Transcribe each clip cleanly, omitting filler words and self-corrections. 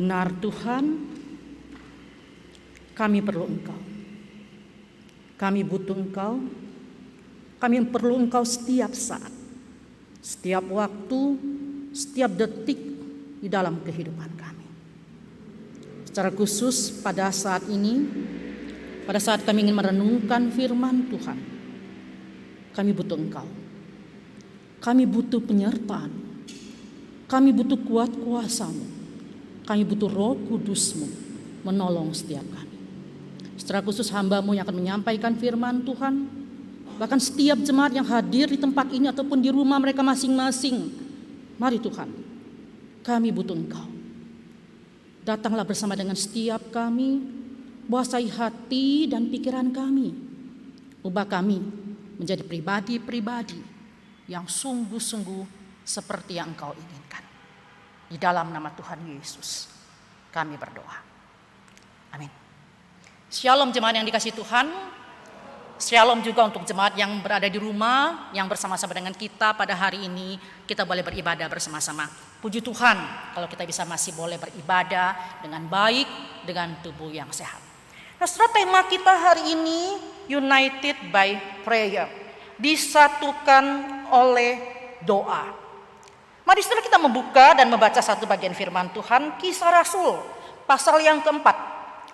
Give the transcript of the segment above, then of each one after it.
Benar Tuhan, kami perlu Engkau. Kami butuh Engkau. Kami perlu Engkau setiap saat, setiap waktu, setiap detik di dalam kehidupan kami. Secara khusus pada saat ini, pada saat kami ingin merenungkan firman Tuhan, kami butuh Engkau. Kami butuh penyertaan. Kami butuh kuat kuasa-Mu. Kami butuh Roh Kudus-Mu menolong setiap kami. Secara khusus hamba-Mu yang akan menyampaikan firman Tuhan, bahkan setiap jemaat yang hadir di tempat ini ataupun di rumah mereka masing-masing. Mari Tuhan, kami butuh Engkau. Datanglah bersama dengan setiap kami, basahi hati dan pikiran kami. Ubah kami menjadi pribadi-pribadi yang sungguh-sungguh seperti yang Engkau inginkan. Di dalam nama Tuhan Yesus kami berdoa. Amin. Shalom jemaat yang dikasihi Tuhan. Shalom juga untuk jemaat yang berada di rumah, yang bersama-sama dengan kita pada hari ini. Kita boleh beribadah bersama-sama. Puji Tuhan kalau kita bisa masih boleh beribadah dengan baik, dengan tubuh yang sehat. Nah, setelah tema kita hari ini United by Prayer, disatukan oleh doa. Mari setelah kita membuka dan membaca satu bagian firman Tuhan, Kisah Rasul pasal yang keempat,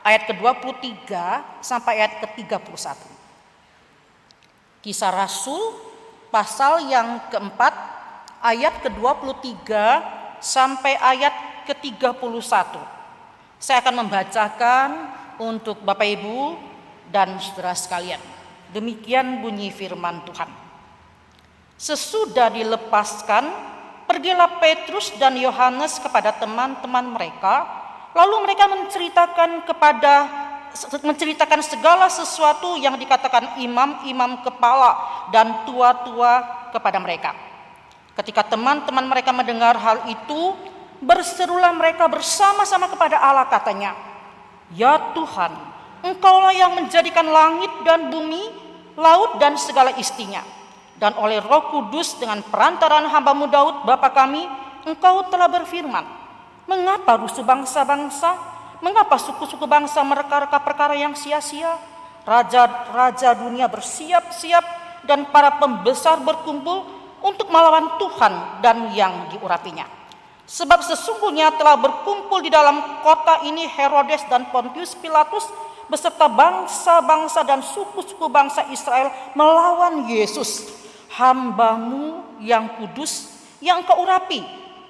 ayat ke-23 sampai ayat ke-31. Kisah Rasul pasal yang keempat, ayat ke-23 sampai ayat ke-31. Saya akan membacakan untuk Bapak Ibu dan saudara sekalian. Demikian bunyi firman Tuhan. Sesudah dilepaskan, pergilah Petrus dan Yohanes kepada teman-teman mereka, lalu mereka menceritakan segala sesuatu yang dikatakan imam-imam kepala dan tua-tua kepada mereka. Ketika teman-teman mereka mendengar hal itu, berserulah mereka bersama-sama kepada Allah, katanya, "Ya Tuhan, Engkaulah yang menjadikan langit dan bumi, laut dan segala isinya. Dan oleh Roh Kudus dengan perantaraan hamba-Mu Daud Bapa kami, Engkau telah berfirman, mengapa rusuh bangsa-bangsa, mengapa suku-suku bangsa mereka-reka perkara yang sia-sia? Raja-raja dunia bersiap-siap dan para pembesar berkumpul untuk melawan Tuhan dan yang diurapinya. Sebab sesungguhnya telah berkumpul di dalam kota ini Herodes dan Pontius Pilatus beserta bangsa-bangsa dan suku-suku bangsa Israel melawan Yesus, hamba-Mu yang kudus, yang Engkau urapi,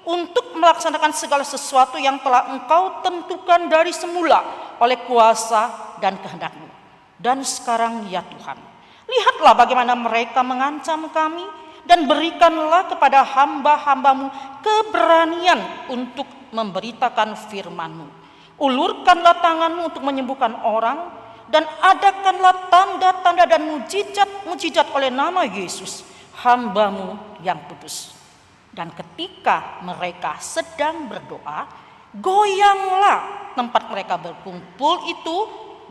untuk melaksanakan segala sesuatu yang telah Engkau tentukan dari semula oleh kuasa dan kehendak-Mu. Dan sekarang ya Tuhan, lihatlah bagaimana mereka mengancam kami, dan berikanlah kepada hamba-hamba-Mu keberanian untuk memberitakan firman-Mu. Ulurkanlah tangan-Mu untuk menyembuhkan orang, dan adakanlah tanda-tanda dan mujizat oleh nama Yesus, hamba-Mu yang kudus." Dan ketika mereka sedang berdoa, goyanglah tempat mereka berkumpul itu,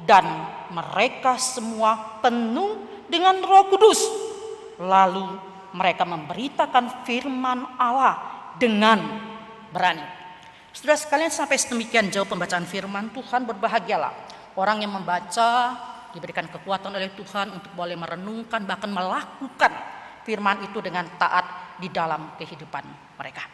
dan mereka semua penuh dengan Roh Kudus. Lalu mereka memberitakan firman Allah dengan berani. Saudara sekalian, sampai sedemikian jauh pembacaan firman Tuhan. Berbahagialah orang yang membaca, diberikan kekuatan oleh Tuhan untuk boleh merenungkan, bahkan melakukan firman itu dengan taat di dalam kehidupan mereka.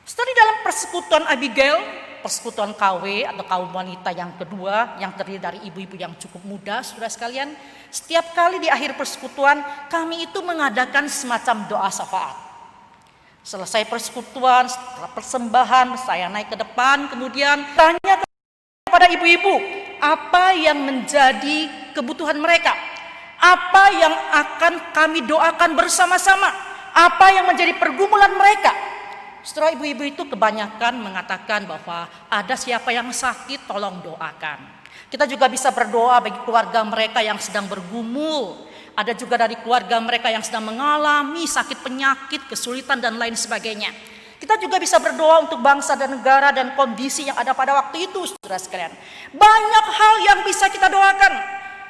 Setelah di dalam persekutuan Abigail, persekutuan KW atau kaum wanita yang kedua, yang terdiri dari ibu-ibu yang cukup muda, saudara sekalian, setiap kali di akhir persekutuan kami itu mengadakan semacam doa syafaat. Selesai persekutuan, setelah persembahan, saya naik ke depan, kemudian tanya kepada ibu-ibu apa yang menjadi kebutuhan mereka, apa yang akan kami doakan bersama-sama, apa yang menjadi pergumulan mereka. Setelah ibu-ibu itu kebanyakan mengatakan bahwa ada siapa yang sakit, tolong doakan. Kita juga bisa berdoa bagi keluarga mereka yang sedang bergumul. Ada juga dari keluarga mereka yang sedang mengalami sakit penyakit, kesulitan dan lain sebagainya. Kita juga bisa berdoa untuk bangsa dan negara dan kondisi yang ada pada waktu itu, saudara sekalian. Banyak hal yang bisa kita doakan.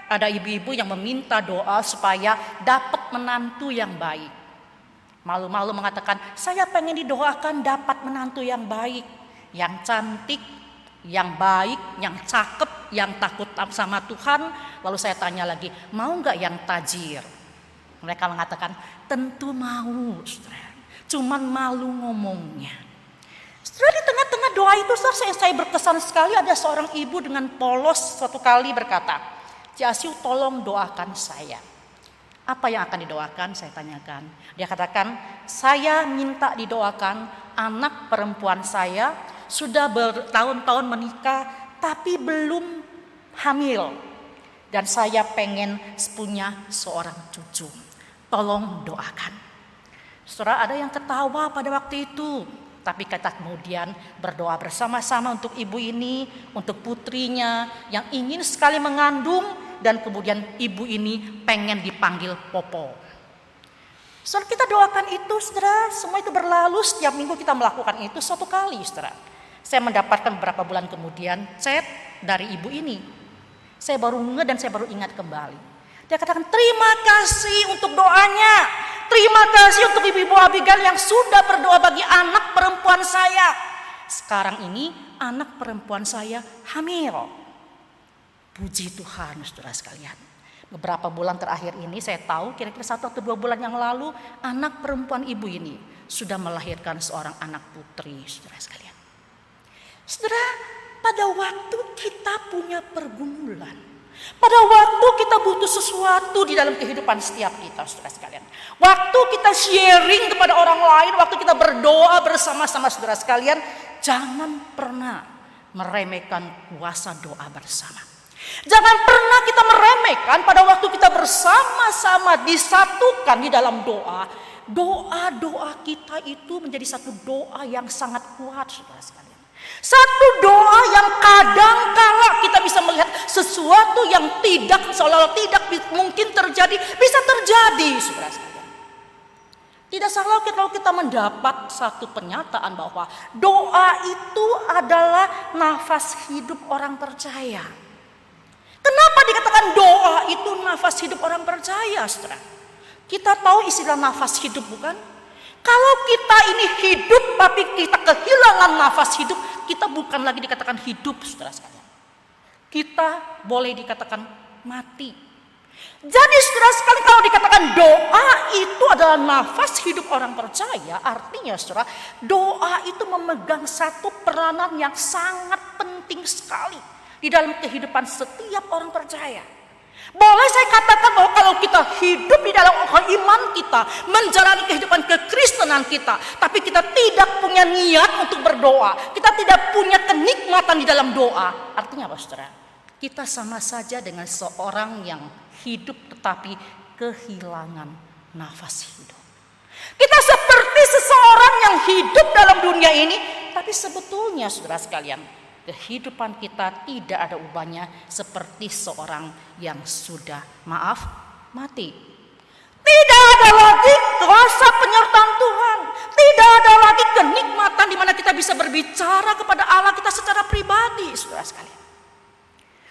Ada ibu-ibu yang meminta doa supaya dapat menantu yang baik. Malu-malu mengatakan, saya pengen didoakan dapat menantu yang baik, yang cantik, yang baik, yang cakep, yang takut sama Tuhan. Lalu saya tanya lagi, mau gak yang tajir? Mereka mengatakan, tentu mau, saudara. Cuman malu ngomongnya. Setelah di tengah-tengah doa itu, saya berkesan sekali ada seorang ibu dengan polos suatu kali berkata, Cik Asiu tolong doakan saya. Apa yang akan didoakan? Saya tanyakan. Dia katakan, saya minta didoakan anak perempuan saya sudah bertahun-tahun menikah tapi belum hamil. Dan saya pengen punya seorang cucu. Tolong doakan. Saudara, ada yang ketawa pada waktu itu. Tapi kita kemudian berdoa bersama-sama untuk ibu ini, untuk putrinya yang ingin sekali mengandung, dan kemudian ibu ini pengen dipanggil Popo. Saudara, kita doakan itu, saudara, semua itu berlalu. Setiap minggu kita melakukan itu satu kali, saudara. Saya mendapatkan beberapa bulan kemudian chat dari ibu ini. Saya baru dan saya baru ingat kembali. Dia katakan, terima kasih untuk doanya. Terima kasih untuk ibu-ibu Abigail yang sudah berdoa bagi anak perempuan saya. Sekarang ini anak perempuan saya hamil. Puji Tuhan, saudara sekalian. Beberapa bulan terakhir ini saya tahu kira-kira 1 atau 2 bulan yang lalu anak perempuan ibu ini sudah melahirkan seorang anak putri, saudara sekalian. Saudara, pada waktu kita punya pergumulan, pada waktu kita butuh sesuatu di dalam kehidupan setiap kita, saudara sekalian. Waktu kita sharing kepada orang lain, waktu kita berdoa bersama-sama, saudara sekalian, jangan pernah meremehkan kuasa doa bersama. Jangan pernah kita meremehkan pada waktu kita bersama-sama disatukan di dalam doa. Doa-doa kita itu menjadi satu doa yang sangat kuat, saudara sekalian. Satu doa yang kadang-kala kita bisa melihat sesuatu yang seolah-olah tidak mungkin terjadi, bisa terjadi, saudara sekalian. Tidak salah kalau kita mendapat satu pernyataan bahwa doa itu adalah nafas hidup orang percaya. Kenapa dikatakan doa itu nafas hidup orang percaya, saudara? Kita tahu istilah nafas hidup, bukan? Kalau kita ini hidup tapi kita kehilangan nafas hidup, kita bukan lagi dikatakan hidup, saudara sekalian. Kita boleh dikatakan mati. Jadi saudara sekali, kalau dikatakan doa itu adalah nafas hidup orang percaya, artinya saudara, doa itu memegang satu peranan yang sangat penting sekali di dalam kehidupan setiap orang percaya. Boleh saya katakan bahwa kalau kita hidup di dalam iman kita, menjalani kehidupan kekristenan kita, tapi kita tidak punya niat untuk berdoa, kita tidak punya kenikmatan di dalam doa, artinya apa, saudara? Kita sama saja dengan seorang yang hidup tetapi kehilangan nafas hidup. Kita seperti seseorang yang hidup dalam dunia ini, tapi sebetulnya saudara sekalian, kehidupan kita tidak ada ubahnya seperti seorang yang sudah mati. Tidak ada lagi kuasa penyertaan Tuhan. Tidak ada lagi kenikmatan di mana kita bisa berbicara kepada Allah kita secara pribadi, saudara sekalian.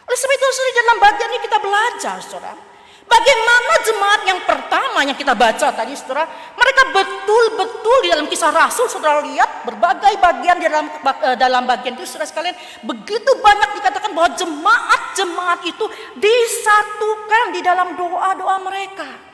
Oleh sebab itu, saudara, dalam bagian ini kita belajar, saudara, bagaimana jemaat yang pertama yang kita baca tadi, saudara, mereka betul-betul di dalam Kisah Rasul, saudara lihat berbagai bagian di dalam bagian itu, saudara sekalian, begitu banyak dikatakan bahwa jemaat itu disatukan di dalam doa-doa mereka.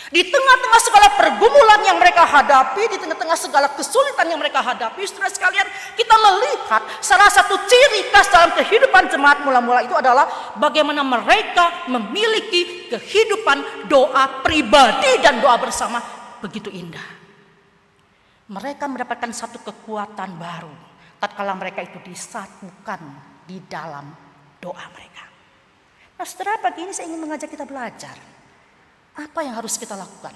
Di tengah-tengah segala pergumulan yang mereka hadapi, di tengah-tengah segala kesulitan yang mereka hadapi, saudara sekalian, kita melihat salah satu ciri khas dalam kehidupan jemaat mula-mula itu adalah bagaimana mereka memiliki kehidupan doa pribadi dan doa bersama begitu indah. Mereka mendapatkan satu kekuatan baru tatkala mereka itu disatukan di dalam doa mereka. Nah, saudara, pagi ini saya ingin mengajak kita belajar. Apa yang harus kita lakukan?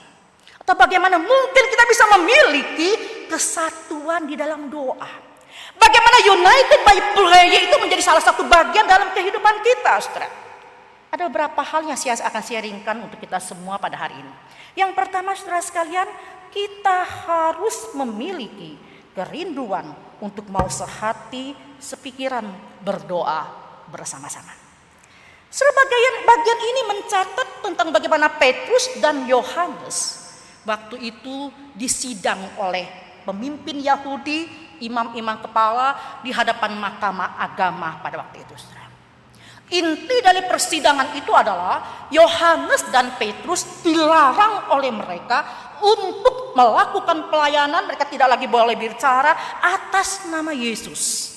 Atau bagaimana mungkin kita bisa memiliki kesatuan di dalam doa? Bagaimana united by prayer itu menjadi salah satu bagian dalam kehidupan kita, saudara? Ada beberapa hal yang saya akan sharingkan untuk kita semua pada hari ini. Yang pertama, saudara sekalian, kita harus memiliki kerinduan untuk mau sehati, sepikiran berdoa bersama-sama. Bagian ini mencatat tentang bagaimana Petrus dan Yohanes waktu itu disidang oleh pemimpin Yahudi imam-imam kepala di hadapan mahkamah agama pada waktu itu, saudara. Inti dari persidangan itu adalah Yohanes dan Petrus dilarang oleh mereka untuk melakukan pelayanan. Mereka tidak lagi boleh bicara atas nama Yesus.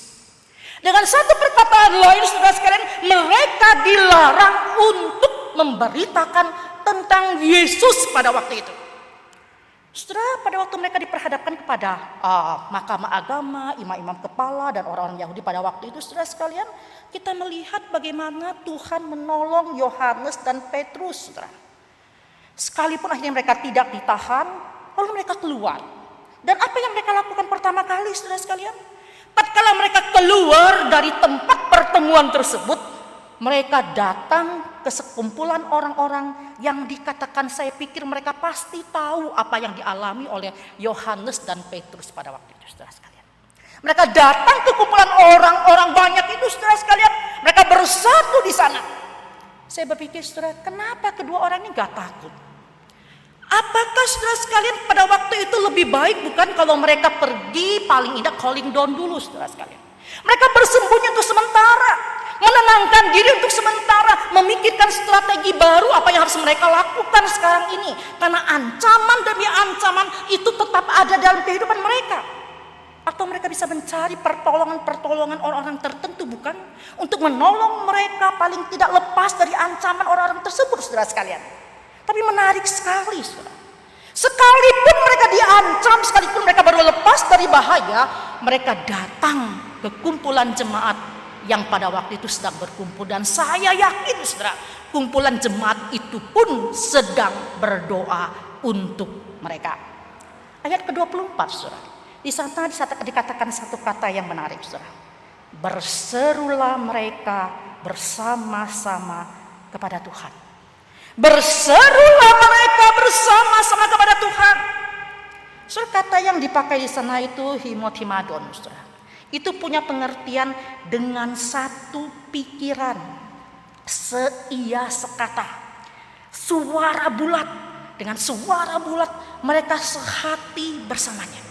Dengan satu perkataan lain, saudara sekalian, mereka dilarang untuk memberitakan tentang Yesus pada waktu itu. Saudara, pada waktu mereka diperhadapkan kepada mahkamah agama, imam-imam kepala dan orang-orang Yahudi pada waktu itu, saudara sekalian, kita melihat bagaimana Tuhan menolong Yohanes dan Petrus, saudara. Sekalipun akhirnya mereka tidak ditahan, lalu mereka keluar. Dan apa yang mereka lakukan pertama kali, saudara sekalian? Tatkala mereka keluar dari tempat pertemuan tersebut, mereka datang ke sekumpulan orang-orang yang dikatakan, saya pikir mereka pasti tahu apa yang dialami oleh Yohanes dan Petrus pada waktu itu, saudara sekalian. Mereka datang ke kumpulan orang-orang banyak itu, saudara sekalian. Mereka bersatu di sana. Saya berpikir, saudara, kenapa kedua orang ini gak takut? Apakah saudara sekalian pada waktu itu lebih baik bukan kalau mereka pergi paling tidak calling down dulu, saudara sekalian? Mereka bersembunyi untuk sementara, menenangkan diri untuk sementara, memikirkan strategi baru apa yang harus mereka lakukan sekarang ini. Karena ancaman demi ancaman itu tetap ada dalam kehidupan mereka. Atau mereka bisa mencari pertolongan-pertolongan orang-orang tertentu, bukan? Untuk menolong mereka paling tidak lepas dari ancaman orang-orang tersebut, saudara sekalian. Tapi menarik sekali, saudara. Sekalipun mereka diancam, sekalipun mereka baru lepas dari bahaya, mereka datang ke kumpulan jemaat yang pada waktu itu sedang berkumpul. Dan saya yakin, saudara, kumpulan jemaat itu pun sedang berdoa untuk mereka. Ayat ke-24, saudara. Di sana dikatakan satu kata yang menarik, saudara. Berserulah mereka bersama-sama kepada Tuhan. Berserulah mereka bersama-sama kepada Tuhan. Saudara, kata yang dipakai di sana itu himotimadon, saudara. Itu punya pengertian dengan satu pikiran, seia sekata, suara bulat. Dengan suara bulat mereka sehati bersamanya.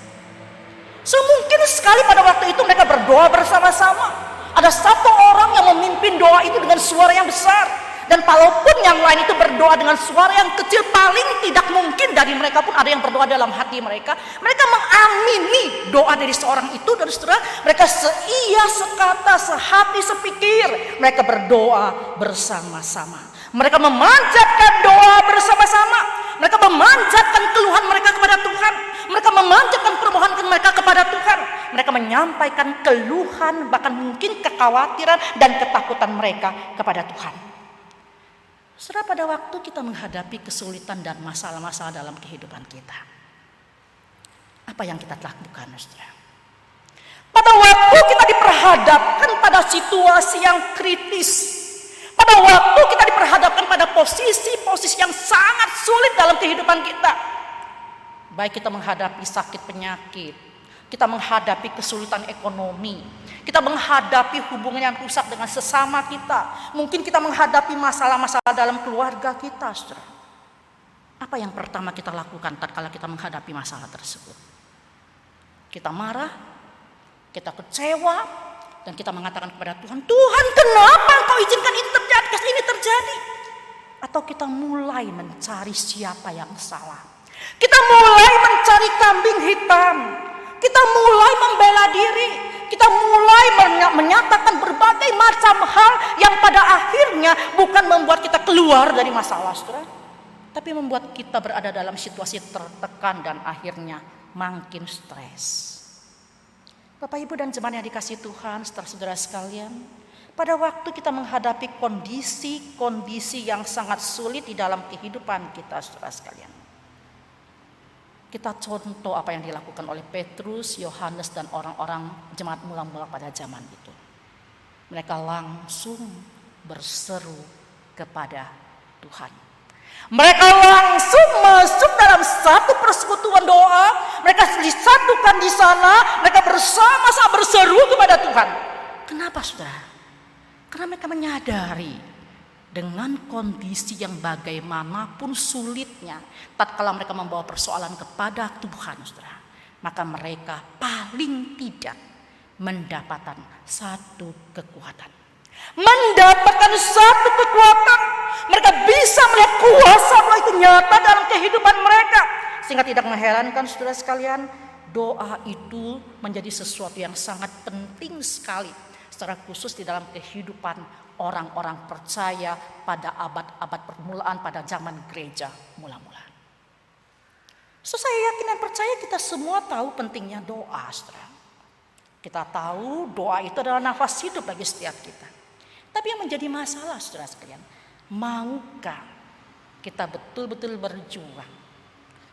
Semungkin sekali pada waktu itu mereka berdoa bersama-sama. Ada satu orang yang memimpin doa itu dengan suara yang besar. Dan walaupun yang lain itu berdoa dengan suara yang kecil, paling tidak mungkin dari mereka pun ada yang berdoa dalam hati mereka. Mereka mengamini doa dari seorang itu, dan saudara, mereka seia sekata, sehati sepikir. Mereka berdoa bersama-sama. Mereka memanjatkan doa bersama-sama. Mereka memanjatkan keluhan mereka kepada Tuhan. Mereka memanjatkan permohonan mereka kepada Tuhan. Mereka menyampaikan keluhan, bahkan mungkin kekhawatiran dan ketakutan mereka kepada Tuhan. Saudara, pada waktu kita menghadapi kesulitan dan masalah-masalah dalam kehidupan kita, apa yang kita lakukan, saudara? Pada waktu kita diperhadapkan pada situasi yang kritis, pada waktu kita diperhadapkan pada posisi-posisi yang sangat sulit dalam kehidupan kita, baik kita menghadapi sakit penyakit, kita menghadapi kesulitan ekonomi, kita menghadapi hubungan yang rusak dengan sesama kita, mungkin kita menghadapi masalah-masalah dalam keluarga kita, saudara. Apa yang pertama kita lakukan tatkala kita menghadapi masalah tersebut? Kita marah, kita kecewa, dan kita mengatakan kepada Tuhan, Tuhan, kenapa Engkau izinkan ini terjadi? Atau kita mulai mencari siapa yang salah? Kita mulai mencari kambing hitam. Kita mulai membela diri. Kita mulai menyatakan berbagai macam hal yang pada akhirnya bukan membuat kita keluar dari masalah, saudara, tapi membuat kita berada dalam situasi tertekan dan akhirnya makin stres. Bapak, Ibu, dan jemaat yang dikasihi Tuhan, saudara-saudara sekalian, pada waktu kita menghadapi kondisi-kondisi yang sangat sulit di dalam kehidupan kita, saudara sekalian, kita contoh apa yang dilakukan oleh Petrus, Yohanes, dan orang-orang jemaat mula-mula pada zaman itu. Mereka langsung berseru kepada Tuhan. Mereka langsung masuk dalam satu persekutuan doa. Mereka disatukan di sana. Mereka bersama-sama berseru kepada Tuhan. Kenapa, saudara? Karena mereka menyadari dengan kondisi yang bagaimanapun sulitnya, tatkala mereka membawa persoalan kepada Tuhan, saudara, maka mereka paling tidak mendapatkan satu kekuatan. Mendapatkan satu kekuatan. Mereka bisa melihat kuasa Allah itu nyata dalam kehidupan mereka. Sehingga tidak mengherankan saudara sekalian, doa itu menjadi sesuatu yang sangat penting sekali. Secara khusus di dalam kehidupan orang-orang percaya pada abad-abad permulaan pada zaman gereja mula-mula. So, saya yakin dan percaya kita semua tahu pentingnya doa, saudara. Kita tahu doa itu adalah nafas hidup bagi setiap kita. Tapi yang menjadi masalah, saudara sekalian, maukah kita betul-betul berjuang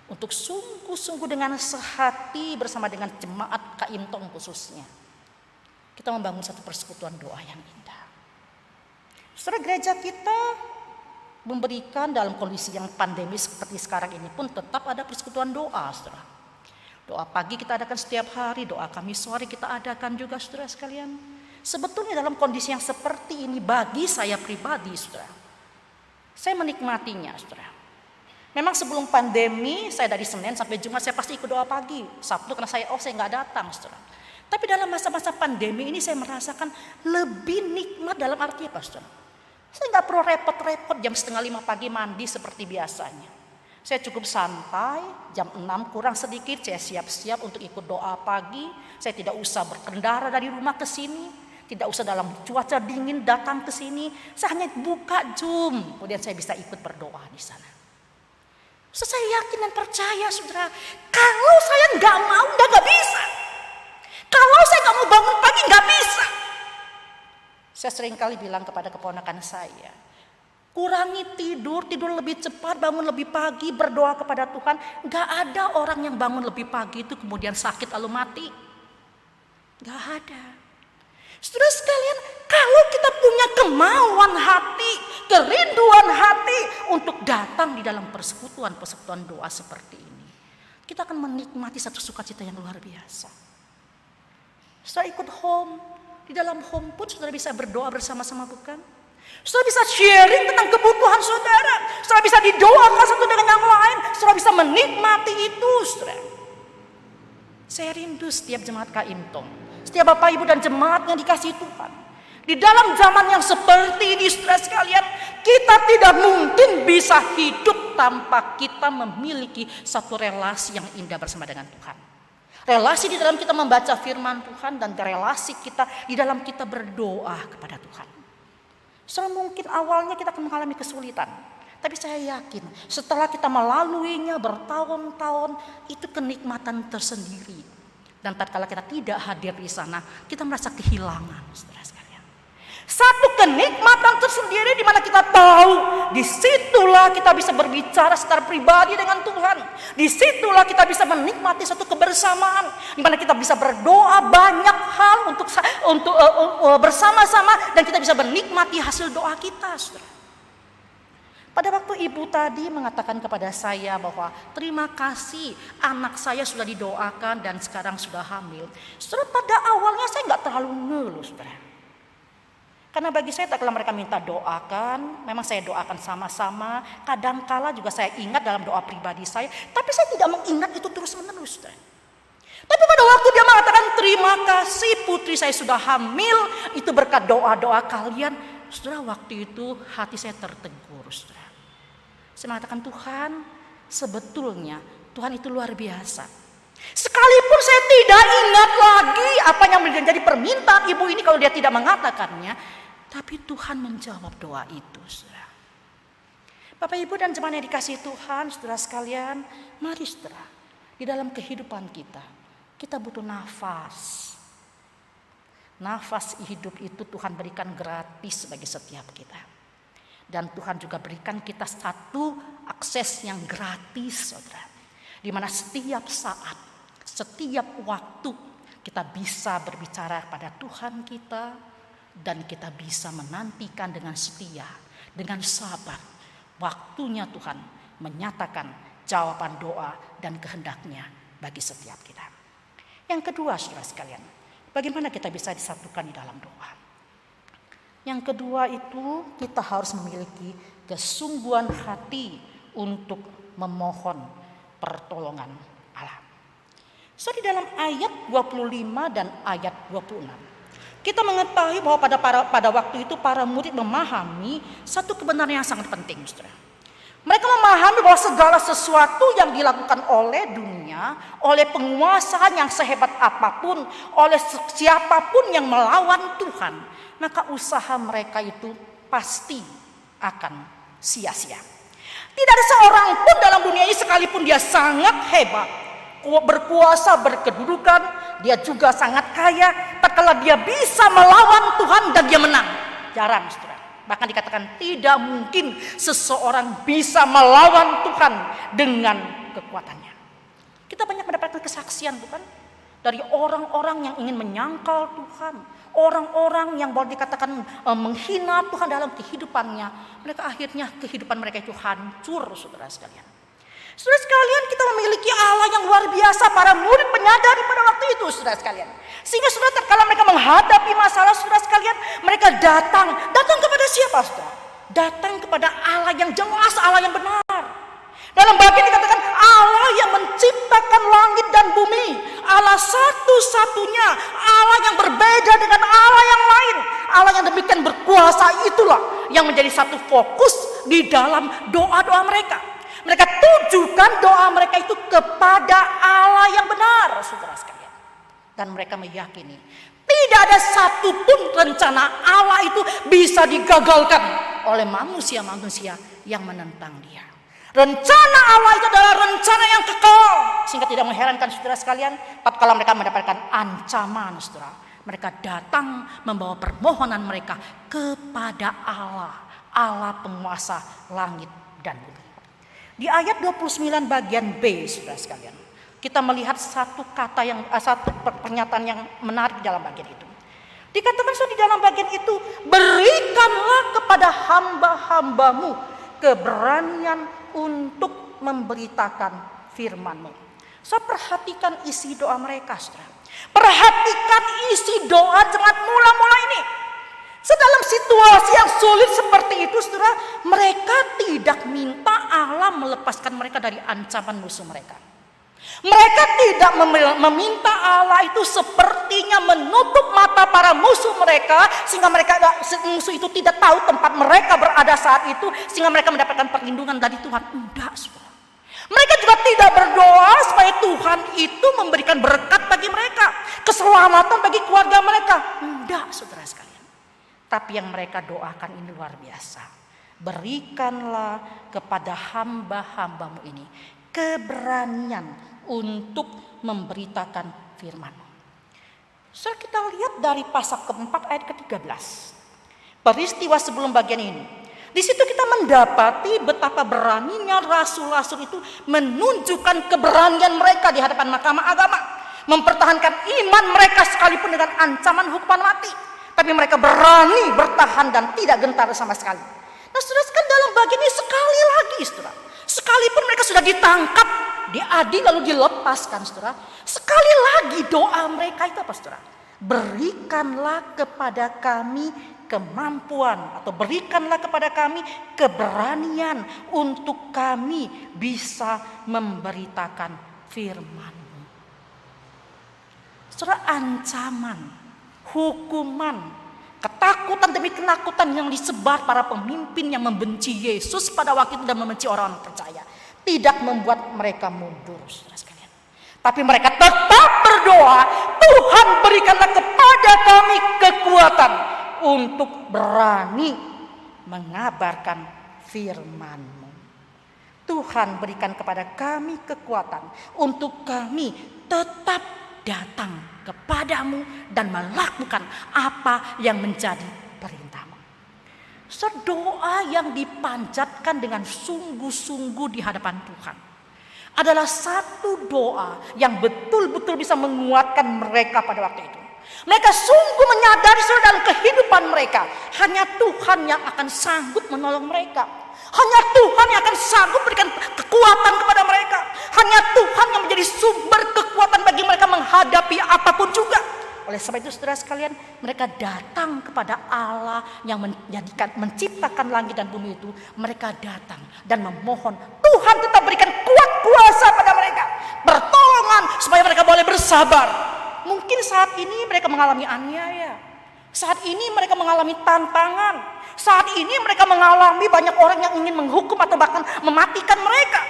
untuk sungguh-sungguh dengan sehati bersama dengan jemaat Kaimtong khususnya, kita membangun satu persekutuan doa yang indah. Saudara, gereja kita memberikan dalam kondisi yang pandemis seperti sekarang ini pun tetap ada persekutuan doa, saudara. Doa pagi kita adakan setiap hari, doa Kamis sore kita adakan juga, saudara sekalian. Sebetulnya dalam kondisi yang seperti ini bagi saya pribadi, saudara, saya menikmatinya, saudara. Memang sebelum pandemi saya dari Senin sampai Jumat saya pasti ikut doa pagi. Sabtu karena saya saya nggak datang, saudara. Tapi dalam masa-masa pandemi ini saya merasakan lebih nikmat dalam arti apa, saudara? Saya nggak perlu repot-repot jam 4:30 pagi mandi seperti biasanya. Saya cukup santai, jam 6 kurang sedikit saya siap-siap untuk ikut doa pagi. Saya tidak usah berkendara dari rumah ke sini, tidak usah dalam cuaca dingin datang ke sini. Saya hanya buka Zoom, kemudian saya bisa ikut berdoa di sana. So, saya yakin dan percaya, saudara, kalau saya nggak mau, nggak bisa. Kalau saya nggak mau bangun pagi, nggak bisa. Saya sering kali bilang kepada keponakan saya, kurangi tidur lebih cepat, bangun lebih pagi, berdoa kepada Tuhan. Nggak ada orang yang bangun lebih pagi itu kemudian sakit lalu mati. Nggak ada. Saudara sekalian, kalau kita punya kemauan hati, kerinduan hati untuk datang di dalam persekutuan doa seperti ini, kita akan menikmati satu sukacita yang luar biasa. Saudara ikut home, di dalam home pun saudara bisa berdoa bersama-sama, bukan? Saudara bisa sharing tentang kebutuhan saudara, saudara bisa didoakan satu dengan yang lain, saudara bisa menikmati itu, saudara. Saya rindu setiap jemaat Kaimtong, setiap Bapak Ibu dan jemaat yang dikasihi Tuhan. Di dalam zaman yang seperti ini, saudara sekalian, kita tidak mungkin bisa hidup tanpa kita memiliki satu relasi yang indah bersama dengan Tuhan. Relasi di dalam kita membaca firman Tuhan dan relasi kita di dalam kita berdoa kepada Tuhan. Saudara, mungkin awalnya kita akan mengalami kesulitan, tapi saya yakin setelah kita melaluinya bertahun-tahun, itu kenikmatan tersendiri. Dan tatkala kita tidak hadir di sana, kita merasa kehilangan, saudara sekalian. Satu kenikmatan tersendiri di mana kita tahu, disitulah kita bisa berbicara secara pribadi dengan Tuhan. Disitulah kita bisa menikmati satu kebersamaan, di mana kita bisa berdoa banyak hal untuk bersama-sama dan kita bisa menikmati hasil doa kita, saudara. Pada waktu ibu tadi mengatakan kepada saya bahwa terima kasih anak saya sudah didoakan dan sekarang sudah hamil. Saudara, pada awalnya saya nggak terlalu ngeluh, saudara. Karena bagi saya kalau mereka minta doakan, memang saya doakan sama-sama. Kadangkala juga saya ingat dalam doa pribadi saya, tapi saya tidak mengingat itu terus-menerus, saudara. Tapi pada waktu dia mengatakan terima kasih putri saya sudah hamil, itu berkat doa-doa kalian. Saudara, waktu itu hati saya tertegur, saudara. Saya mengatakan, Tuhan, sebetulnya Tuhan itu luar biasa. Sekalipun saya tidak ingat lagi apa yang menjadi permintaan ibu ini kalau dia tidak mengatakannya, tapi Tuhan menjawab doa itu, saudara. Bapak Ibu dan jemaat yang dikasihi Tuhan, saudara sekalian, mari saudara, di dalam kehidupan kita butuh nafas. Nafas hidup itu Tuhan berikan gratis bagi setiap kita. Dan Tuhan juga berikan kita satu akses yang gratis, saudara. Di mana setiap saat, setiap waktu kita bisa berbicara pada Tuhan kita. Dan kita bisa menantikan dengan setia, dengan sabar. Waktunya Tuhan menyatakan jawaban doa dan kehendaknya bagi setiap kita. Yang kedua, saudara sekalian, bagaimana kita bisa disatukan di dalam doa? Yang kedua itu kita harus memiliki kesungguhan hati untuk memohon pertolongan Allah. So di dalam ayat 25 dan ayat 26, kita mengetahui bahwa pada waktu itu para murid memahami satu kebenaran yang sangat penting, saudara. Mereka memahami bahwa segala sesuatu yang dilakukan oleh dunia, oleh penguasa yang sehebat apapun, oleh siapapun yang melawan Tuhan, maka usaha mereka itu pasti akan sia-sia. Tidak ada seorang pun dalam dunia ini, sekalipun dia sangat hebat, berkuasa, berkedudukan, dia juga sangat kaya, tatkala dia bisa melawan Tuhan dan dia menang. Jarang, saudara. Bahkan dikatakan tidak mungkin seseorang bisa melawan Tuhan dengan kekuatannya. Kita banyak mendapatkan kesaksian, bukan? Dari orang-orang yang ingin menyangkal Tuhan, orang-orang yang boleh dikatakan menghina Tuhan dalam kehidupannya. Mereka akhirnya kehidupan mereka itu hancur, saudara sekalian. Saudara sekalian, kita memiliki Allah yang luar biasa. Para murid menyadari pada waktu itu, saudara sekalian. Sehingga saudara, kalau mereka menghadapi masalah, saudara sekalian, mereka datang kepada siapa, saudara? Datang kepada Allah yang jelas, Allah yang benar. Dalam bagian dikatakan Allah yang menciptakan langit dan bumi, Allah satu-satunya, Allah yang berbeda dengan Allah yang lain, Allah yang demikian berkuasa. Itulah yang menjadi satu fokus di dalam doa-doa mereka. Mereka tujukan doa mereka itu kepada Allah yang benar, saudara sekalian. Dan mereka meyakini tidak ada satupun rencana Allah itu bisa digagalkan oleh manusia-manusia yang menentang dia. Rencana Allah itu adalah rencana yang kekal. Sehingga tidak mengherankan, saudara sekalian, tatkala mereka mendapatkan ancaman, saudara, mereka datang membawa permohonan mereka kepada Allah, Allah penguasa langit dan bumi. Di ayat 29 bagian B, saudara sekalian, kita melihat satu pernyataan yang menarik dalam bagian itu. Dikatakan di dalam bagian itu, berikanlah kepada hamba-hambamu keberanian untuk memberitakan firman-Mu. So, perhatikan isi doa mereka, saudara. Perhatikan isi doa jemaat mula-mula ini. Dalam situasi yang sulit seperti itu, saudara, mereka tidak minta Allah melepaskan mereka dari ancaman musuh mereka. Mereka tidak meminta Allah itu sepertinya menutup mata para musuh mereka, sehingga musuh itu tidak tahu tempat mereka berada saat itu, sehingga mereka mendapatkan perlindungan dari Tuhan. Enggak, saudara. Mereka juga tidak berdoa supaya Tuhan itu memberikan berkat bagi mereka, keselamatan bagi keluarga mereka. Enggak, saudara sekalian. Tapi yang mereka doakan ini luar biasa. Berikanlah kepada hamba-hambamu ini keberanian untuk memberitakan firman-Mu. So, kita lihat dari pasal keempat ayat ke-13. Peristiwa sebelum bagian ini. Di situ kita mendapati betapa beraninya rasul-rasul itu menunjukkan keberanian mereka di hadapan mahkamah agama. Mempertahankan iman mereka sekalipun dengan ancaman hukuman mati. Tapi mereka berani bertahan dan tidak gentar sama sekali. Nah, saudara, kan dalam bagian ini sekali lagi, saudara, sekalipun mereka sudah ditangkap, diadili lalu dilepaskan, saudara, sekali lagi doa mereka itu apa, saudara? Berikanlah kepada kami kemampuan, atau berikanlah kepada kami keberanian untuk kami bisa memberitakan firman-Mu. Saudara, ancaman, hukuman, ketakutan demi kenakutan yang disebar para pemimpin yang membenci Yesus pada waktu itu dan membenci orang-orang percaya tidak membuat mereka mundur, saudara sekalian. Tapi mereka tetap berdoa, Tuhan berikanlah kepada kami kekuatan untuk berani mengabarkan firman-Mu. Tuhan berikan kepada kami kekuatan untuk kami tetap datang kepadamu dan melakukan apa yang menjadi perintah-Mu. Doa yang dipanjatkan dengan sungguh-sungguh di hadapan Tuhan adalah satu doa yang betul-betul bisa menguatkan mereka pada waktu itu. Mereka sungguh menyadari dalam kehidupan mereka hanya Tuhan yang akan sanggup menolong mereka. Hanya Tuhan yang akan sanggup berikan kekuatan kepada mereka. Hanya Tuhan yang menjadi sumber kekuatan bagi mereka menghadapi apapun juga. Oleh sebab itu, saudara sekalian, mereka datang kepada Allah yang menciptakan langit dan bumi itu. Mereka datang dan memohon Tuhan tetap berikan kuat kuasa pada mereka, pertolongan Tuhan supaya mereka boleh bersabar. Mungkin saat ini mereka mengalami aniaya. Saat ini mereka mengalami tantangan. Saat ini mereka mengalami banyak orang yang ingin menghukum atau bahkan mematikan mereka.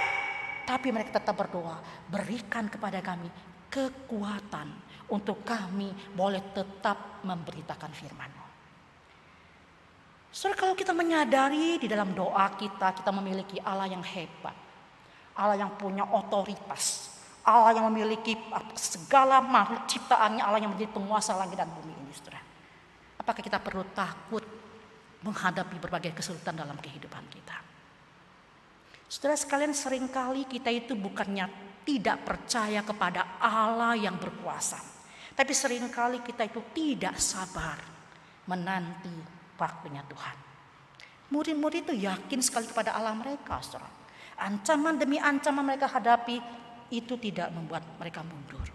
Tapi mereka tetap berdoa, berikan kepada kami kekuatan untuk kami boleh tetap memberitakan firman-Mu. Saudara, kalau kita menyadari di dalam doa kita memiliki Allah yang hebat. Allah yang punya otoritas. Allah yang memiliki segala makhluk ciptaannya, Allah yang menjadi penguasa langit dan bumi ini, saudara. Apakah kita perlu takut menghadapi berbagai kesulitan dalam kehidupan kita? Saudara sekalian, seringkali kita itu bukannya tidak percaya kepada Allah yang berkuasa, tapi seringkali kita itu tidak sabar menanti waktunya Tuhan. Murid-murid itu yakin sekali kepada Allah mereka, saudara. Ancaman demi ancaman mereka hadapi itu tidak membuat mereka mundur.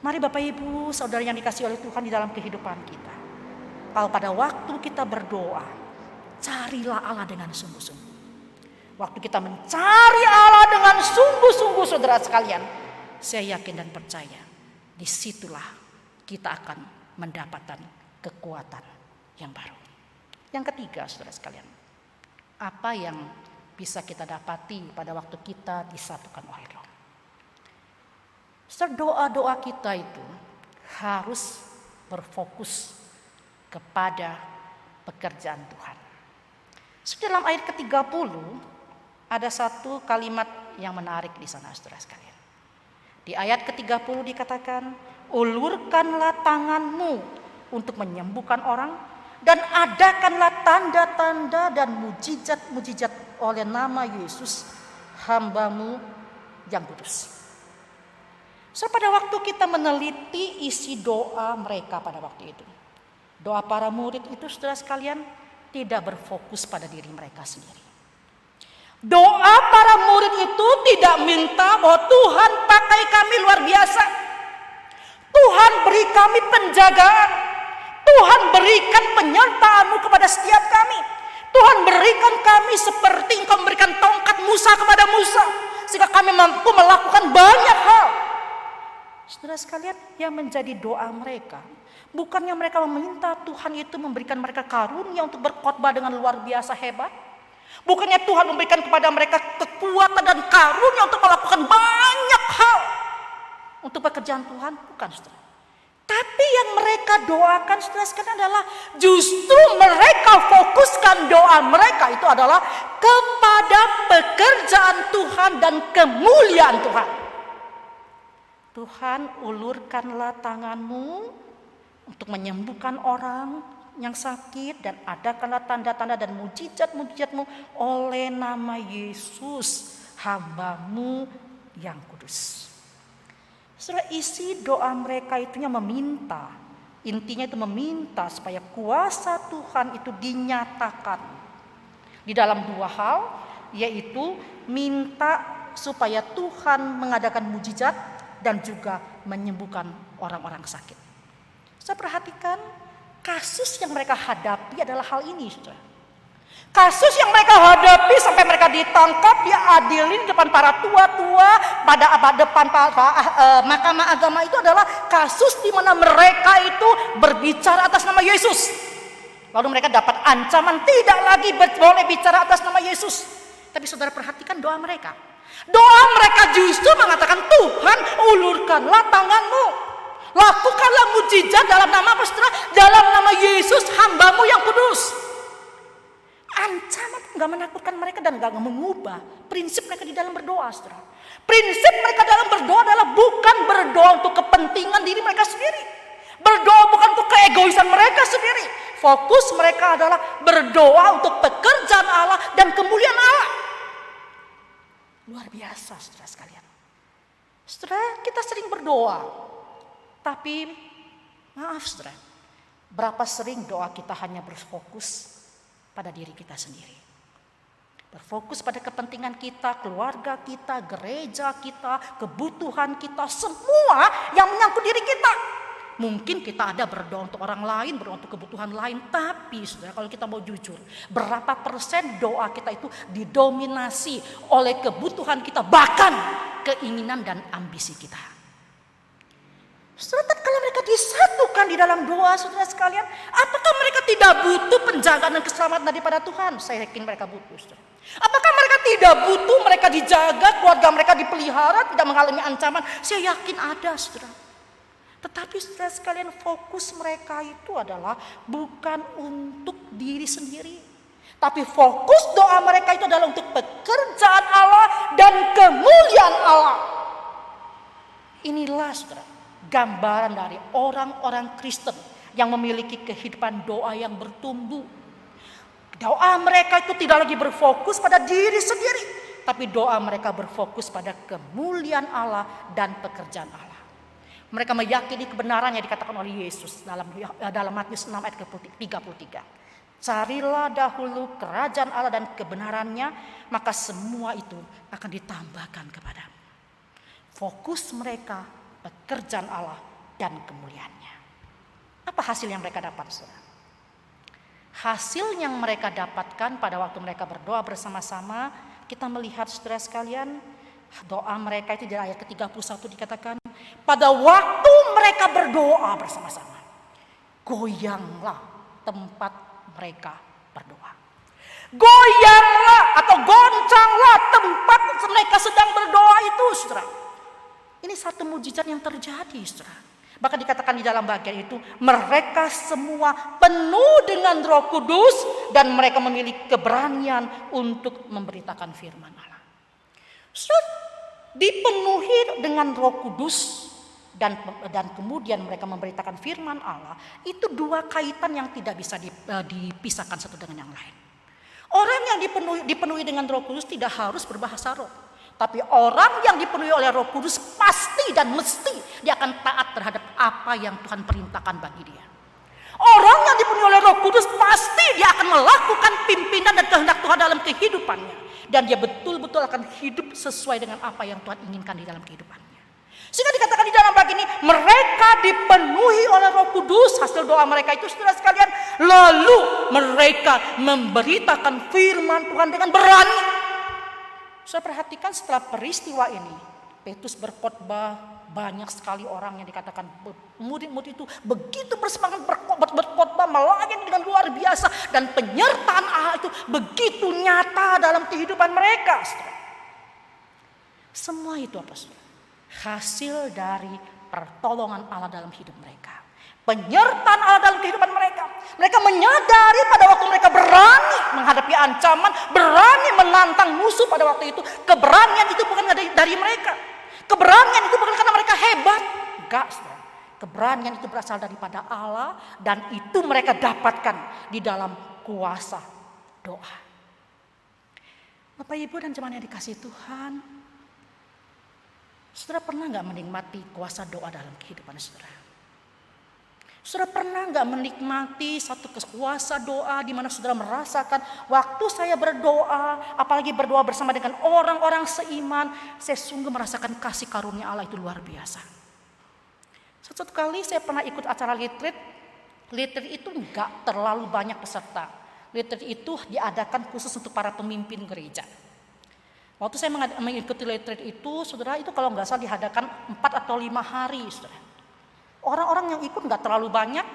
Mari Bapak Ibu Saudara yang dikasihi oleh Tuhan di dalam kehidupan kita, kalau pada waktu kita berdoa, carilah Allah dengan sungguh-sungguh. Waktu kita mencari Allah dengan sungguh-sungguh, saudara sekalian, saya yakin dan percaya, disitulah kita akan mendapatkan kekuatan yang baru. Yang ketiga, saudara sekalian, apa yang bisa kita dapati pada waktu kita disatukan oleh Roh? Doa-doa kita itu harus berfokus kepada pekerjaan Tuhan. Dalam ayat ke-30 ada satu kalimat yang menarik di sana, saudara sekalian. Di ayat ke-30 dikatakan, ulurkanlah tanganmu untuk menyembuhkan orang dan adakanlah tanda-tanda dan mujizat-mujizat oleh nama Yesus, hamba-Mu yang kudus. Pada waktu kita meneliti isi doa mereka pada waktu itu, doa para murid itu, saudara sekalian, tidak berfokus pada diri mereka sendiri. Doa para murid itu tidak minta bahwa Tuhan pakai kami luar biasa, Tuhan beri kami penjagaan, Tuhan berikan penyertaan-Mu kepada setiap kami, Tuhan berikan kami seperti Engkau memberikan tongkat Musa kepada Musa, sehingga kami mampu melakukan banyak hal. Saudara sekalian, yang menjadi doa mereka, bukannya mereka meminta Tuhan itu memberikan mereka karunia untuk berkhotbah dengan luar biasa hebat. Bukannya Tuhan memberikan kepada mereka kekuatan dan karunia untuk melakukan banyak hal untuk pekerjaan Tuhan. Bukan, saudara. Tapi yang mereka doakan, saudara sekalian, adalah justru mereka fokuskan doa mereka itu adalah kepada pekerjaan Tuhan dan kemuliaan Tuhan. Tuhan, ulurkanlah tangan-Mu untuk menyembuhkan orang yang sakit dan adakanlah tanda-tanda dan mujizat-mujizat-Mu oleh nama Yesus, hamba-Mu yang kudus. Saudara, isi doa mereka itunya meminta, intinya itu meminta supaya kuasa Tuhan itu dinyatakan di dalam dua hal, yaitu minta supaya Tuhan mengadakan mujizat dan juga menyembuhkan orang-orang sakit. Saya perhatikan kasus yang mereka hadapi adalah hal ini, saudara. Kasus yang mereka hadapi sampai mereka ditangkap, diadili di depan para tua-tua, pada depan mahkamah agama, itu adalah kasus di mana mereka itu berbicara atas nama Yesus. Lalu mereka dapat ancaman tidak lagi boleh bicara atas nama Yesus. Tapi saudara perhatikan doa mereka. Doa mereka justru mengatakan, Tuhan, ulurkanlah tangan-Mu, lakukanlah mujizat dalam nama apa, saudara? Dalam nama Yesus, hamba-Mu yang kudus. Ancaman gak menakutkan mereka dan gak mengubah prinsip mereka di dalam berdoa, saudara. Prinsip mereka dalam berdoa adalah bukan berdoa untuk kepentingan diri mereka sendiri, berdoa bukan untuk keegoisan mereka sendiri. Fokus mereka adalah berdoa untuk pekerjaan Allah dan kemuliaan Allah. Luar biasa, saudara sekalian. Saudara, kita sering berdoa, tapi maaf saudara, berapa sering doa kita hanya berfokus pada diri kita sendiri. Berfokus pada kepentingan kita, keluarga kita, gereja kita, kebutuhan kita, semua yang menyangkut diri kita. Mungkin kita ada berdoa untuk orang lain, berdoa untuk kebutuhan lain. Tapi saudara, kalau kita mau jujur, berapa persen doa kita itu didominasi oleh kebutuhan kita, bahkan keinginan dan ambisi kita. Saudara, kalau mereka disatukan di dalam doa, saudara sekalian, apakah mereka tidak butuh penjagaan dan keselamatan daripada Tuhan? Saya yakin mereka butuh, saudara. Apakah mereka tidak butuh mereka dijaga, keluarga mereka dipelihara, tidak mengalami ancaman? Saya yakin ada, saudara. Tetapi saudara sekalian, fokus mereka itu adalah bukan untuk diri sendiri. Tapi fokus doa mereka itu adalah untuk pekerjaan Allah dan kemuliaan Allah. Inilah, saudara, gambaran dari orang-orang Kristen yang memiliki kehidupan doa yang bertumbuh. Doa mereka itu tidak lagi berfokus pada diri sendiri, tapi doa mereka berfokus pada kemuliaan Allah dan pekerjaan Allah. Mereka meyakini kebenaran yang dikatakan oleh Yesus dalam Matius 6 ayat 33. Carilah dahulu kerajaan Allah dan kebenarannya, maka semua itu akan ditambahkan kepadamu. Fokus mereka pekerjaan Allah dan kemuliaannya. Apa hasil yang mereka dapat, saudara? Hasil yang mereka dapatkan pada waktu mereka berdoa bersama-sama, kita melihat, saudara sekalian, doa mereka itu di ayat ke-31 dikatakan, pada waktu mereka berdoa bersama-sama, goyanglah tempat mereka berdoa. Goyanglah atau goncanglah tempat mereka sedang berdoa itu, saudara. Ini satu mujizat yang terjadi, saudara. Bahkan dikatakan di dalam bagian itu, mereka semua penuh dengan Roh Kudus dan mereka memiliki keberanian untuk memberitakan firman Allah. Dipenuhi dengan Roh Kudus dan kemudian mereka memberitakan firman Allah, itu dua kaitan yang tidak bisa dipisahkan satu dengan yang lain. Orang yang dipenuhi dengan Roh Kudus tidak harus berbahasa roh. Tapi orang yang dipenuhi oleh Roh Kudus pasti dan mesti dia akan taat terhadap apa yang Tuhan perintahkan bagi dia. Orang yang dipenuhi oleh Roh Kudus pasti dia akan melakukan pimpinan dan kehendak Tuhan dalam kehidupannya. Dan dia betul-betul akan hidup sesuai dengan apa yang Tuhan inginkan di dalam kehidupannya. Sehingga dikatakan di dalam bagian ini, mereka dipenuhi oleh Roh Kudus, hasil doa mereka itu, saudara sekalian, lalu mereka memberitakan firman Tuhan dengan berani. Saya perhatikan setelah peristiwa ini, Petrus berkhotbah, banyak sekali orang yang dikatakan murid-murid itu begitu bersemangat berkhotbah, melayani dengan luar biasa, dan penyertaan Allah itu begitu nyata dalam kehidupan mereka. Semua itu apa, saudara? Hasil dari pertolongan Allah dalam hidup mereka. Penyertaan Allah dalam kehidupan mereka. Mereka menyadari pada waktu mereka berani menghadapi ancaman, berani menantang musuh pada waktu itu, keberanian itu bukan dari mereka. Keberanian itu bukan karena mereka hebat. Enggak, saudara. Keberanian itu berasal daripada Allah dan itu mereka dapatkan di dalam kuasa doa. Bapak, Ibu dan jemaat yang dikasihi Tuhan, saudara pernah enggak menikmati kuasa doa dalam kehidupan saudara? Saudara pernah nggak menikmati satu kuasa doa di mana saudara merasakan waktu saya berdoa, apalagi berdoa bersama dengan orang-orang seiman, saya sungguh merasakan kasih karunia Allah itu luar biasa. Satu kali saya pernah ikut acara retreat itu nggak terlalu banyak peserta. Retreat itu diadakan khusus untuk para pemimpin gereja. Waktu saya mengikuti retreat itu, saudara, itu kalau nggak salah diadakan 4 atau 5 hari, saudara. Orang-orang yang ikut gak terlalu banyak,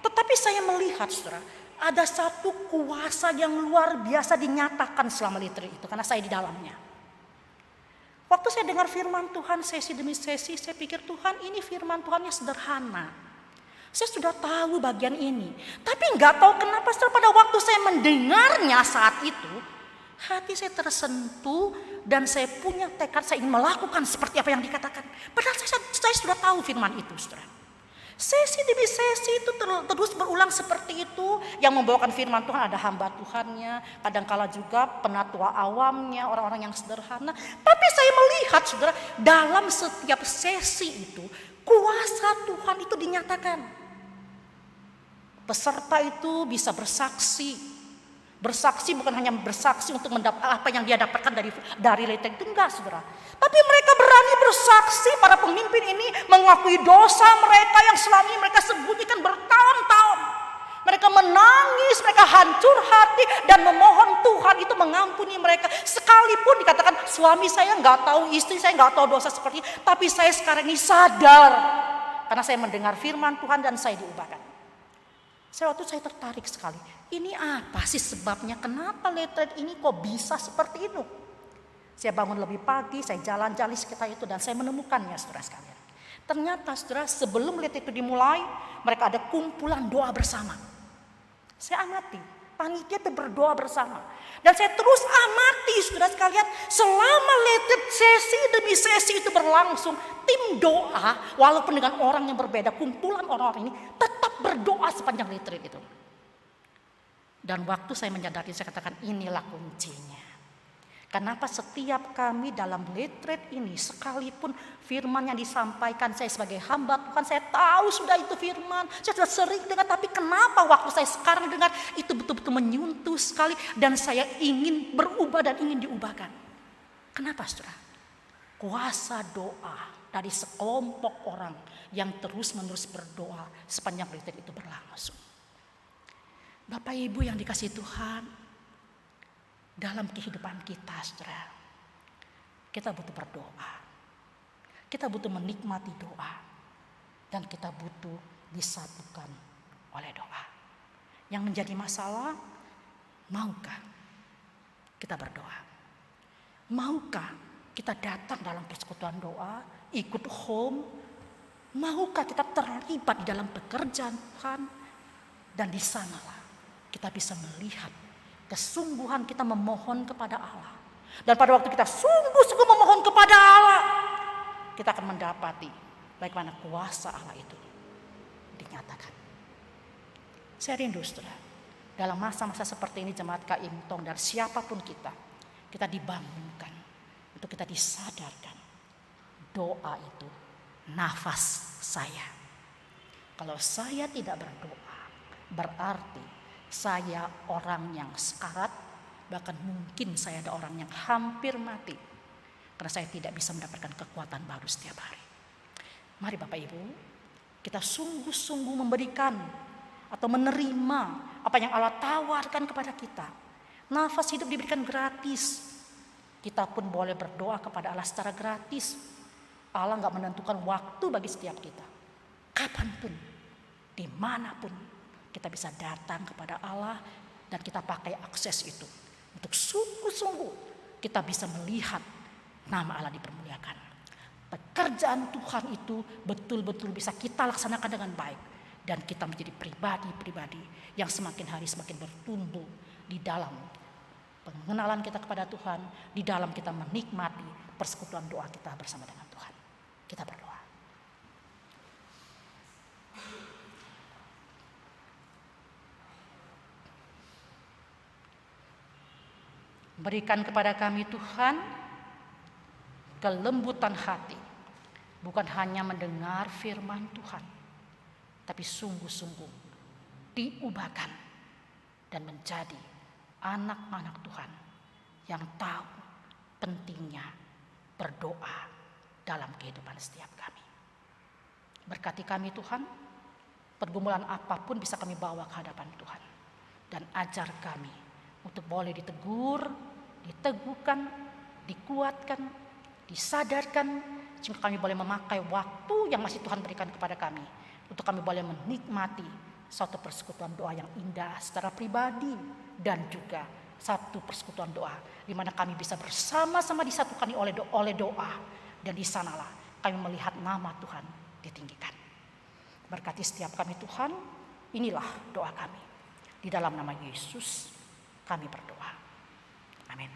tetapi saya melihat, saudara, ada satu kuasa yang luar biasa dinyatakan selama retreat itu, karena saya di dalamnya. Waktu saya dengar firman Tuhan sesi demi sesi, saya pikir Tuhan ini firman Tuhannya sederhana. Saya sudah tahu bagian ini, tapi gak tahu kenapa saudara, pada waktu saya mendengarnya saat itu, hati saya tersentuh dan saya punya tekad saya ingin melakukan seperti apa yang dikatakan. Padahal saya sudah tahu firman itu, saudara. Sesi demi sesi itu terus berulang seperti itu. Yang membawakan firman Tuhan ada hamba Tuhannya, kadangkala juga penatua awamnya, orang-orang yang sederhana. Tapi saya melihat, saudara, dalam setiap sesi itu kuasa Tuhan itu dinyatakan. Peserta itu bisa bersaksi. Bersaksi bukan hanya bersaksi untuk mendapat apa yang dia dapatkan dari retreat itu, enggak, saudara. Tapi mereka berani bersaksi, para pemimpin ini mengakui dosa mereka yang selama ini mereka sembunyikan bertahun-tahun. Mereka menangis, mereka hancur hati dan memohon Tuhan itu mengampuni mereka. Sekalipun dikatakan suami saya nggak tahu, istri saya nggak tahu dosa seperti ini, tapi saya sekarang ini sadar karena saya mendengar firman Tuhan dan saya diubahkan. Saya tertarik sekali. Ini apa sih sebabnya? Kenapa retreat ini kok bisa seperti itu? Saya bangun lebih pagi, saya jalan-jalan sekitar itu dan saya menemukannya, saudara sekalian. Ternyata saudara, sebelum retreat itu dimulai, mereka ada kumpulan doa bersama. Saya amati, panitia itu berdoa bersama. Dan saya terus amati, saudara sekalian, selama retreat sesi demi sesi itu berlangsung, tim doa, walaupun dengan orang yang berbeda, kumpulan orang-orang ini tetap berdoa sepanjang retreat itu. Dan waktu saya menyadari, saya katakan inilah kuncinya. Kenapa setiap kami dalam retreat ini, sekalipun firman yang disampaikan, saya sebagai hamba Tuhan, saya tahu sudah itu firman, saya sudah sering dengar, tapi kenapa waktu saya sekarang dengar itu betul-betul menyentuh sekali dan saya ingin berubah dan ingin diubahkan. Kenapa saudara? Kuasa doa dari sekelompok orang yang terus-menerus berdoa sepanjang retreat itu berlangsung. Bapak Ibu yang dikasihi Tuhan, dalam kehidupan kita, saudara, kita butuh berdoa. Kita butuh menikmati doa. Dan kita butuh disatukan oleh doa. Yang menjadi masalah, maukah kita berdoa? Maukah kita datang dalam persekutuan doa, ikut home? Maukah kita terlibat di dalam pekerjaan Tuhan? Dan di sanalah kita bisa melihat kesungguhan kita memohon kepada Allah. Dan pada waktu kita sungguh-sungguh memohon kepada Allah, kita akan mendapati bagaimana kuasa Allah itu dinyatakan. Saya rindu saudara, dalam masa-masa seperti ini jemaat KIM Tong dan siapapun kita dibangunkan untuk kita disadarkan. Doa itu nafas saya. Kalau saya tidak berdoa, berarti saya orang yang sekarat, bahkan mungkin saya ada orang yang hampir mati. Karena saya tidak bisa mendapatkan kekuatan baru setiap hari. Mari Bapak Ibu, kita sungguh-sungguh memberikan atau menerima apa yang Allah tawarkan kepada kita. Nafas hidup diberikan gratis. Kita pun boleh berdoa kepada Allah secara gratis. Allah gak menentukan waktu bagi setiap kita. Kapanpun, dimanapun, kita bisa datang kepada Allah dan kita pakai akses itu. Untuk sungguh-sungguh kita bisa melihat nama Allah dipermuliakan. Pekerjaan Tuhan itu betul-betul bisa kita laksanakan dengan baik. Dan kita menjadi pribadi-pribadi yang semakin hari semakin bertumbuh di dalam pengenalan kita kepada Tuhan. Di dalam kita menikmati persekutuan doa kita bersama dengan Tuhan. Kita berdoa. Berikan kepada kami Tuhan kelembutan hati, bukan hanya mendengar firman Tuhan, tapi sungguh-sungguh diubahkan dan menjadi anak-anak Tuhan yang tahu pentingnya berdoa dalam kehidupan setiap kami. Berkati kami Tuhan, pergumulan apapun bisa kami bawa ke hadapan Tuhan, dan ajar kami untuk boleh ditegur, diteguhkan, dikuatkan, disadarkan, sehingga kami boleh memakai waktu yang masih Tuhan berikan kepada kami untuk kami boleh menikmati satu persekutuan doa yang indah secara pribadi dan juga satu persekutuan doa di mana kami bisa bersama-sama disatukan oleh doa, dan di sanalah kami melihat nama Tuhan ditinggikan. Berkati setiap kami Tuhan, inilah doa kami. Di dalam nama Yesus kami berdoa. Amin.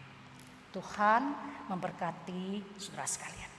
Tuhan memberkati saudara sekalian.